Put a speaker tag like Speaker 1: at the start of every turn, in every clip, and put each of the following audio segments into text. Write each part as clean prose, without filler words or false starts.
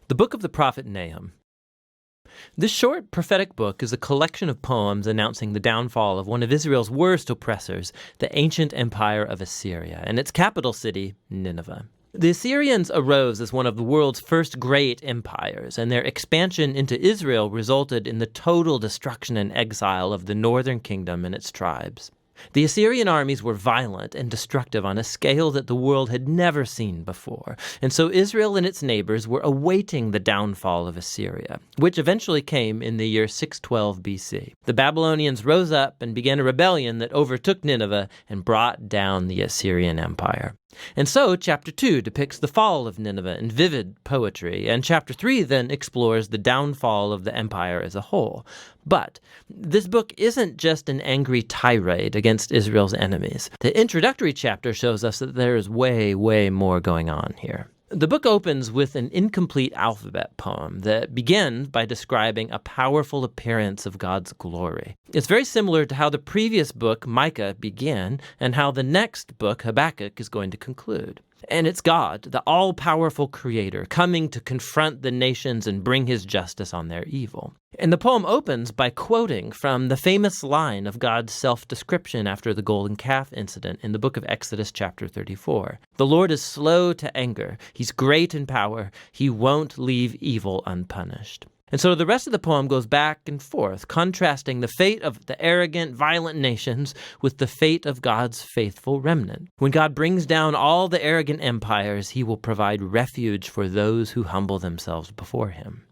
Speaker 1: The book of the prophet Nahum. This short prophetic book is a collection of poems announcing the downfall of one of Israel's worst oppressors, the ancient empire of Assyria, and its capital city, Nineveh. The Assyrians arose as one of the world's first great empires, and their expansion into Israel resulted in the total destruction and exile of the northern kingdom and its tribes. The Assyrian armies were violent and destructive on a scale that the world had never seen before, and so Israel and its neighbors were awaiting the downfall of Assyria, which eventually came in the year 612 BC. The Babylonians rose up and began a rebellion that overtook Nineveh and brought down the Assyrian Empire. And so chapter 2 depicts the fall of Nineveh in vivid poetry, and chapter 3 then explores the downfall of the empire as a whole. But this book isn't just an angry tirade against Israel's enemies. The introductory chapter shows us that there is way, way more going on here. The book opens with an incomplete alphabet poem that begins by describing a powerful appearance of God's glory. It's very similar to how the previous book, Micah, began and how the next book, Habakkuk, is going to conclude. And it's God, the all-powerful creator, coming to confront the nations and bring his justice on their evil. And the poem opens by quoting from the famous line of God's self-description after the golden calf incident in the book of Exodus chapter 34. The Lord is slow to anger. He's great in power. He won't leave evil unpunished. And so the rest of the poem goes back and forth, contrasting the fate of the arrogant, violent nations with the fate of God's faithful remnant. When God brings down all the arrogant empires, he will provide refuge for those who humble themselves before him.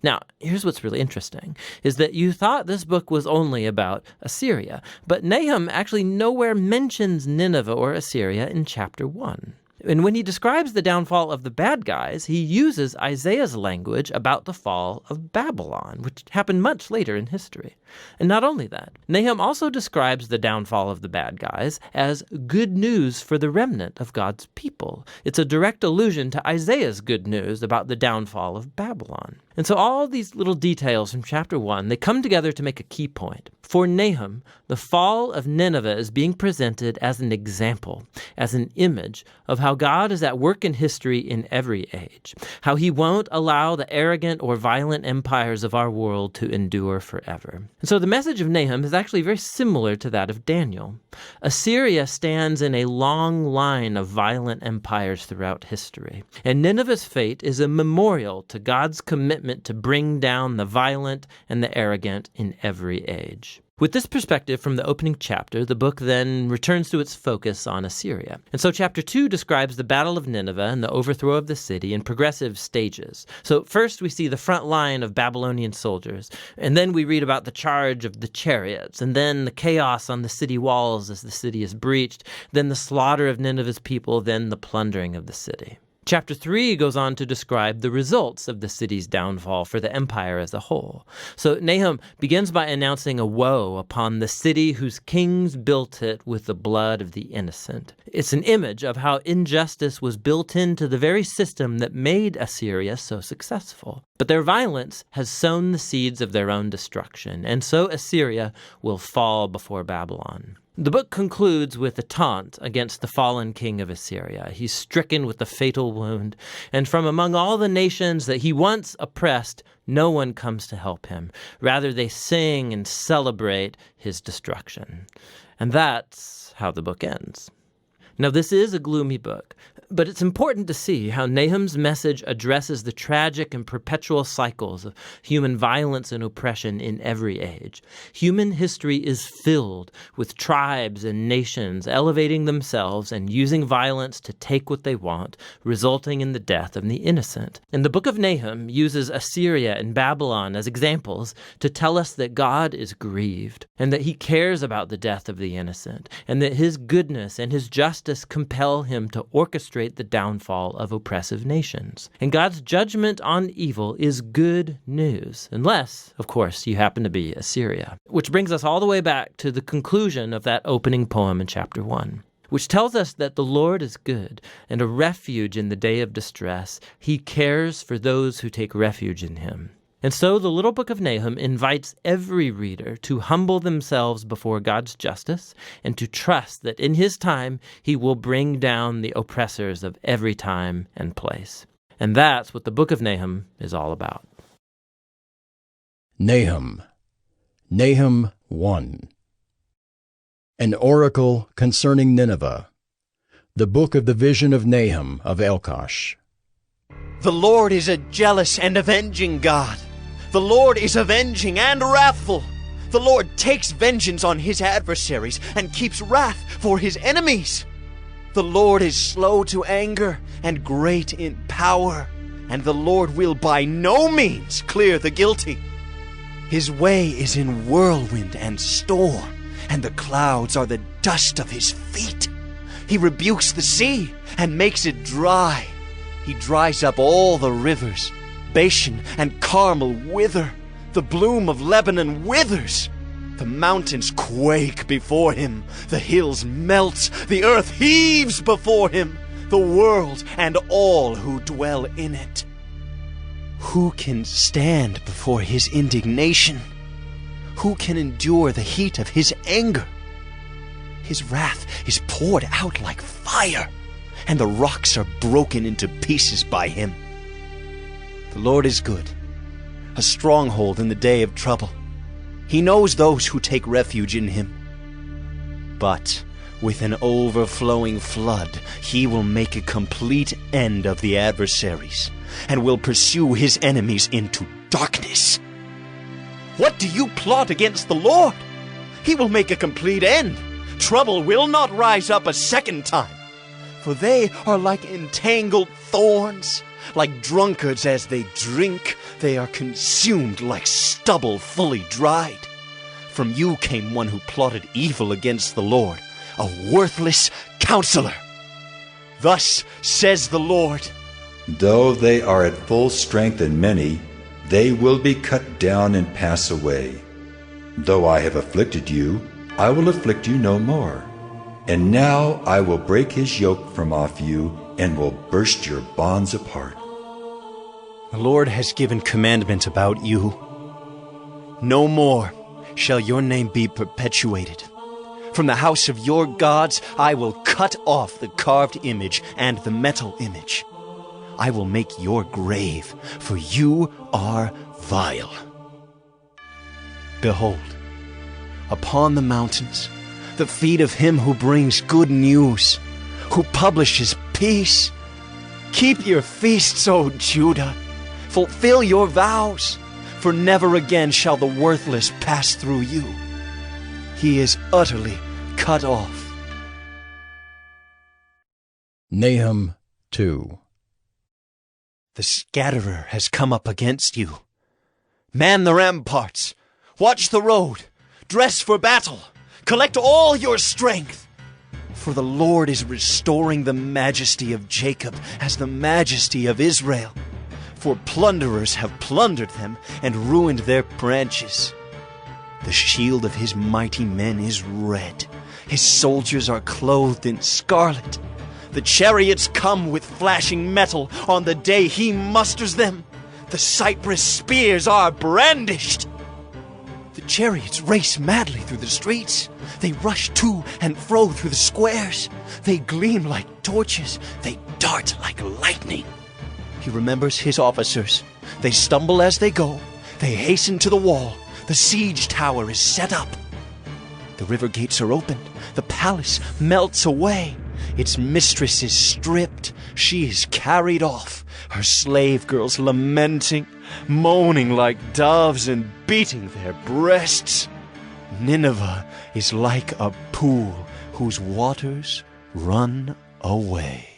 Speaker 1: Now, here's what's really interesting, is that you thought this book was only about Assyria, but Nahum actually nowhere mentions Nineveh or Assyria in chapter 1. And when he describes the downfall of the bad guys, he uses Isaiah's language about the fall of Babylon, which happened much later in history. And not only that, Nahum also describes the downfall of the bad guys as good news for the remnant of God's people. It's a direct allusion to Isaiah's good news about the downfall of Babylon. And so all these little details from chapter 1, they come together to make a key point. For Nahum, the fall of Nineveh is being presented as an example, as an image of how God is at work in history in every age, how he won't allow the arrogant or violent empires of our world to endure forever. And so the message of Nahum is actually very similar to that of Daniel. Assyria stands in a long line of violent empires throughout history, and Nineveh's fate is a memorial to God's commitment to bring down the violent and the arrogant in every age. With this perspective from the opening chapter, the book then returns to its focus on Assyria. And so chapter 2 describes the Battle of Nineveh and the overthrow of the city in progressive stages. So first we see the front line of Babylonian soldiers, and then we read about the charge of the chariots, and then the chaos on the city walls as the city is breached, then the slaughter of Nineveh's people, then the plundering of the city. Chapter 3 goes on to describe the results of the city's downfall for the empire as a whole. So Nahum begins by announcing a woe upon the city whose kings built it with the blood of the innocent. It's an image of how injustice was built into the very system that made Assyria so successful. But their violence has sown the seeds of their own destruction, and so Assyria will fall before Babylon. The book concludes with a taunt against the fallen king of Assyria. He's stricken with a fatal wound, and from among all the nations that he once oppressed, no one comes to help him. Rather, they sing and celebrate his destruction. And that's how the book ends. Now, this is a gloomy book, but it's important to see how Nahum's message addresses the tragic and perpetual cycles of human violence and oppression in every age. Human history is filled with tribes and nations elevating themselves and using violence to take what they want, resulting in the death of the innocent. And the book of Nahum uses Assyria and Babylon as examples to tell us that God is grieved, and that he cares about the death of the innocent, and that his goodness and his justice compel him to orchestrate the downfall of oppressive nations. And God's judgment on evil is good news, unless, of course, you happen to be Assyria. Which brings us all the way back to the conclusion of that opening poem in chapter 1. Which tells us that the Lord is good and a refuge in the day of distress. He cares for those who take refuge in him. And so the little book of Nahum invites every reader to humble themselves before God's justice and to trust that in his time he will bring down the oppressors of every time and place. And that's what the book of Nahum is all about.
Speaker 2: Nahum. Nahum 1. An oracle concerning Nineveh. The book of the vision of Nahum of Elkosh.
Speaker 3: The Lord is a jealous and avenging God. The Lord is avenging and wrathful. The Lord takes vengeance on his adversaries and keeps wrath for his enemies. The Lord is slow to anger and great in power, and the Lord will by no means clear the guilty. His way is in whirlwind and storm, and the clouds are the dust of his feet. He rebukes the sea and makes it dry. He dries up all the rivers. Bashan and Carmel wither. The bloom of Lebanon withers. The mountains quake before him. The hills melt. The earth heaves before him. The world and all who dwell in it. Who can stand before his indignation? Who can endure the heat of his anger? His wrath is poured out like fire, and the rocks are broken into pieces by him. The Lord is good, a stronghold in the day of trouble. He knows those who take refuge in him. But with an overflowing flood, he will make a complete end of the adversaries, and will pursue his enemies into darkness. What do you plot against the Lord? He will make a complete end. Trouble will not rise up a second time. For they are like entangled thorns. Like drunkards as they drink, they are consumed like stubble fully dried. From you came one who plotted evil against the Lord, a worthless counselor. Thus says the Lord,
Speaker 4: though they are at full strength and many, they will be cut down and pass away. Though I have afflicted you, I will afflict you no more. And now I will break his yoke from off you and will burst your bonds apart.
Speaker 3: The Lord has given commandment about you. No more shall your name be perpetuated. From the house of your gods I will cut off the carved image and the metal image. I will make your grave, for you are vile. Behold, upon the mountains, the feet of him who brings good news, who publishes peace. Keep your feasts, O Judah. Fulfill your vows, for never again shall the worthless pass through you. He is utterly cut off.
Speaker 2: Nahum 2.
Speaker 3: The scatterer has come up against you. Man the ramparts, watch the road, dress for battle, collect all your strength. For the Lord is restoring the majesty of Jacob as the majesty of Israel. For plunderers have plundered them and ruined their branches. The shield of his mighty men is red. His soldiers are clothed in scarlet. The chariots come with flashing metal on the day he musters them. The cypress spears are brandished. The chariots race madly through the streets. They rush to and fro through the squares. They gleam like torches. They dart like lightning. He remembers his officers. They stumble as they go. They hasten to the wall. The siege tower is set up. The river gates are opened. The palace melts away. Its mistress is stripped. She is carried off. Her slave girls lamenting, moaning like doves and beating their breasts. Nineveh is like a pool whose waters run away.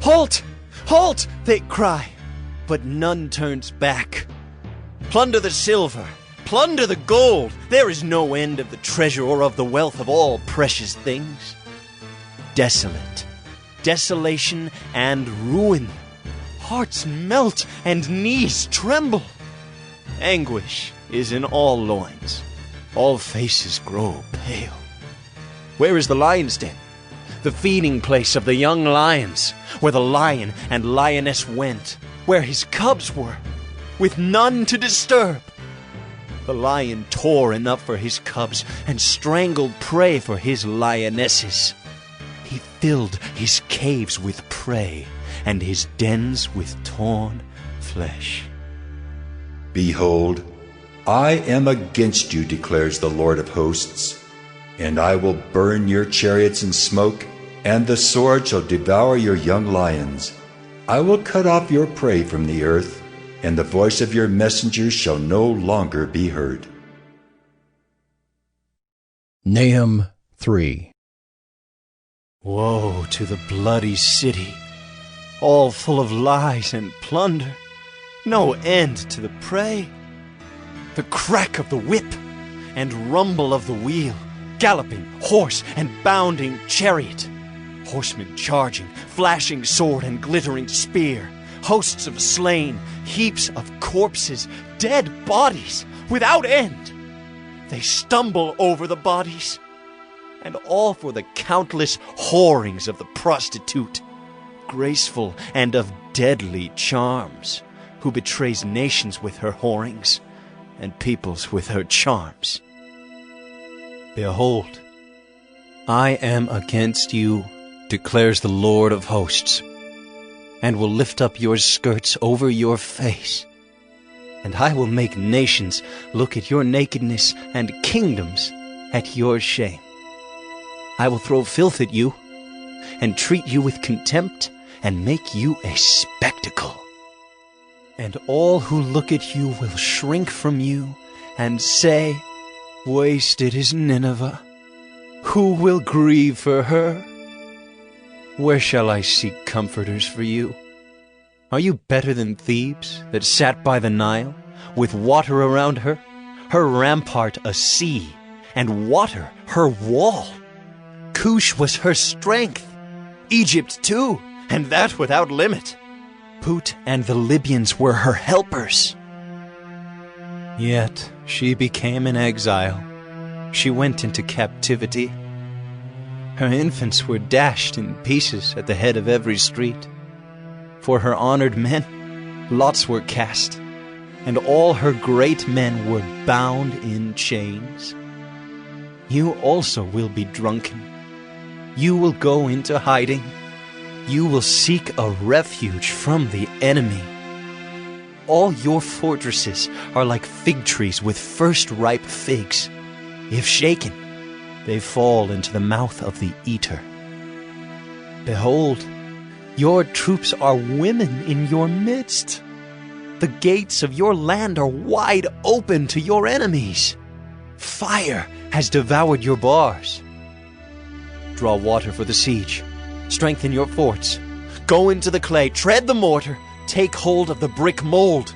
Speaker 3: Halt! Halt! They cry, but none turns back. Plunder the silver, plunder the gold. There is no end of the treasure or of the wealth of all precious things. Desolate, desolation and ruin. Hearts melt and knees tremble. Anguish is in all loins. All faces grow pale. Where is the lion's den? The feeding place of the young lions, where the lion and lioness went, where his cubs were, with none to disturb. The lion tore enough for his cubs and strangled prey for his lionesses. He filled his caves with prey, and his dens with torn flesh.
Speaker 4: Behold, I am against you, declares the Lord of hosts, and I will burn your chariots in smoke, and the sword shall devour your young lions. I will cut off your prey from the earth, and the voice of your messengers shall no longer be heard.
Speaker 2: Nahum 3.
Speaker 3: Woe to the bloody city, all full of lies and plunder, no end to the prey. The crack of the whip and rumble of the wheel, galloping horse and bounding chariot, horsemen charging, flashing sword and glittering spear, hosts of slain, heaps of corpses, dead bodies without end. They stumble over the bodies, and all for the countless whorings of the prostitute, graceful and of deadly charms, who betrays nations with her whorings, and peoples with her charms. Behold, I am against you, declares the Lord of hosts, and will lift up your skirts over your face. And I will make nations look at your nakedness, and kingdoms at your shame. I will throw filth at you, and treat you with contempt, and make you a spectacle. And all who look at you will shrink from you, and say, Wasted is Nineveh. Who will grieve for her? Where shall I seek comforters for you? Are you better than Thebes, that sat by the Nile, with water around her, her rampart a sea, and water her wall? Cush was her strength, Egypt too, and that without limit. Put and the Libyans were her helpers. Yet she became an exile. She went into captivity. Her infants were dashed in pieces at the head of every street. For her honored men, lots were cast, and all her great men were bound in chains. You also will be drunken. You will go into hiding. You will seek a refuge from the enemy. All your fortresses are like fig trees with first ripe figs. If shaken, they fall into the mouth of the eater. Behold, your troops are women in your midst. The gates of your land are wide open to your enemies. Fire has devoured your bars. Draw water for the siege. Strengthen your forts. Go into the clay, tread the mortar, take hold of the brick mold.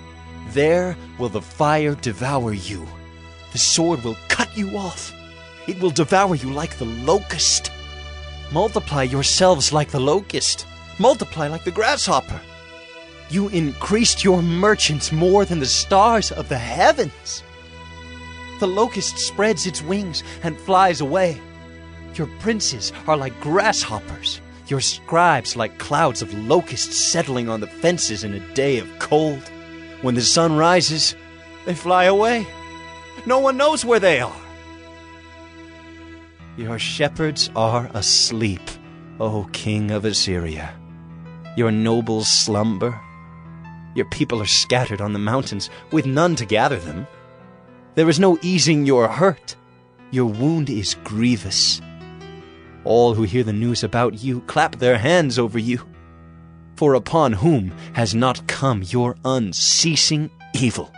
Speaker 3: There will the fire devour you. The sword will cut you off. It will devour you like the locust. Multiply yourselves like the locust. Multiply like the grasshopper. You increased your merchants more than the stars of the heavens. The locust spreads its wings and flies away. Your princes are like grasshoppers. Your scribes like clouds of locusts settling on the fences in a day of cold. When the sun rises, they fly away. No one knows where they are. Your shepherds are asleep, O king of Assyria. Your nobles slumber. Your people are scattered on the mountains, with none to gather them. There is no easing your hurt. Your wound is grievous. All who hear the news about you clap their hands over you. For upon whom has not come your unceasing evil?